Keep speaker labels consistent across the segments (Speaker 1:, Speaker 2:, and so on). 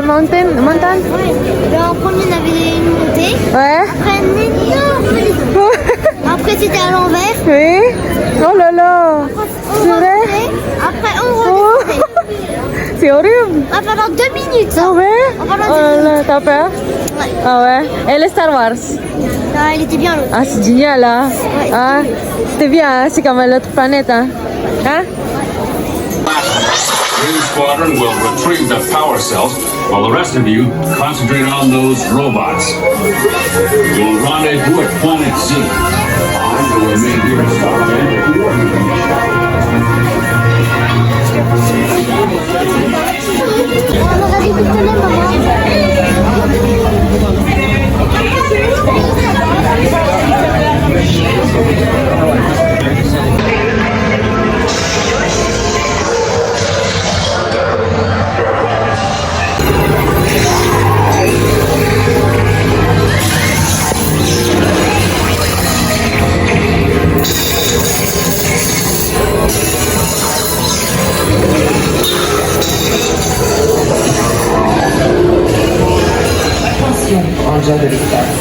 Speaker 1: mountain? Montagne?
Speaker 2: Ouais. Ben, en premier, on avait une montée.
Speaker 1: Ouais.
Speaker 2: Après, un énorme descente. Après, c'était à l'envers.
Speaker 1: Oui. Oh là là.
Speaker 2: On
Speaker 1: C'est vrai?
Speaker 2: remontait. Après, on
Speaker 1: Oh.
Speaker 2: redescendait.
Speaker 1: C'est horrible.
Speaker 2: Ah, pendant 2 minutes.
Speaker 1: Ah ouais?
Speaker 2: Oh, pendant
Speaker 1: Oh
Speaker 2: 2
Speaker 1: là, t'as peur?
Speaker 2: Ouais.
Speaker 1: Ah ouais. Et le Star Wars?
Speaker 2: Ah, il était bien l'autre.
Speaker 1: Ah, c'est génial là.
Speaker 2: Ouais.
Speaker 1: Ah, c'était bien, hein? C'est comme l'autre planète. Hein? Hein?
Speaker 3: Green Squadron will retrieve the power cells while the rest of you concentrate on those robots. You'll rendezvous at Planet Z. I will remain here to stop them.
Speaker 2: On aurait dû tout donner,
Speaker 4: Rangers de l'espace.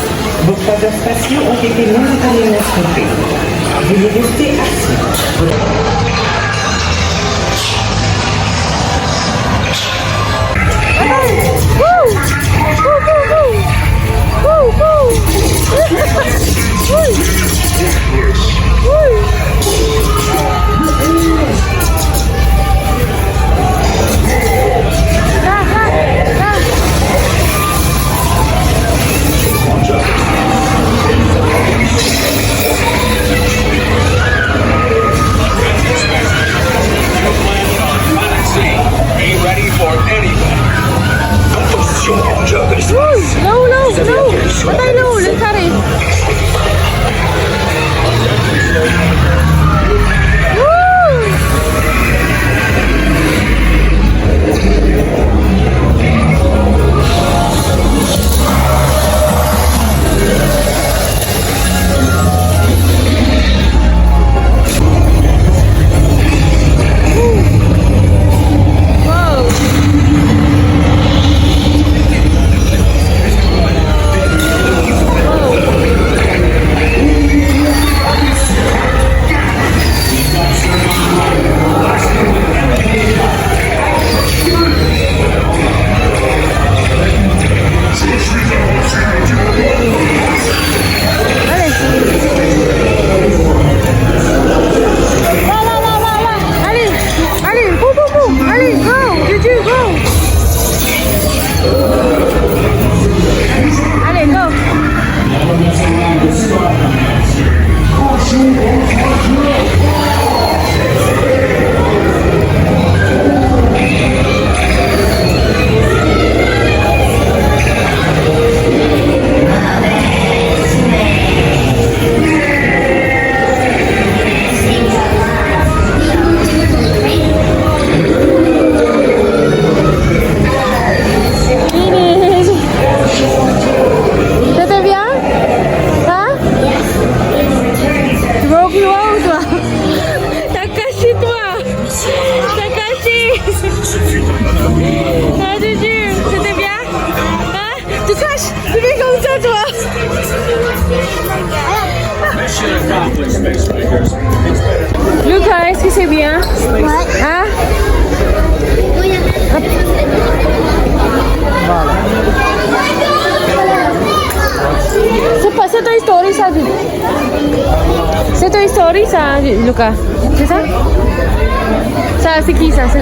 Speaker 4: Vos croiseurs spatiaux ont été momentanément stoppés. Veuillez rester assis.
Speaker 1: Lucas, est-ce que c'est bien?
Speaker 2: Ouais.
Speaker 1: Hein?
Speaker 2: Oui,
Speaker 1: C'est Toy Story ça, c'est Toy Story ça, Lucas. C'est ça? Ça, c'est qui ça? C'est...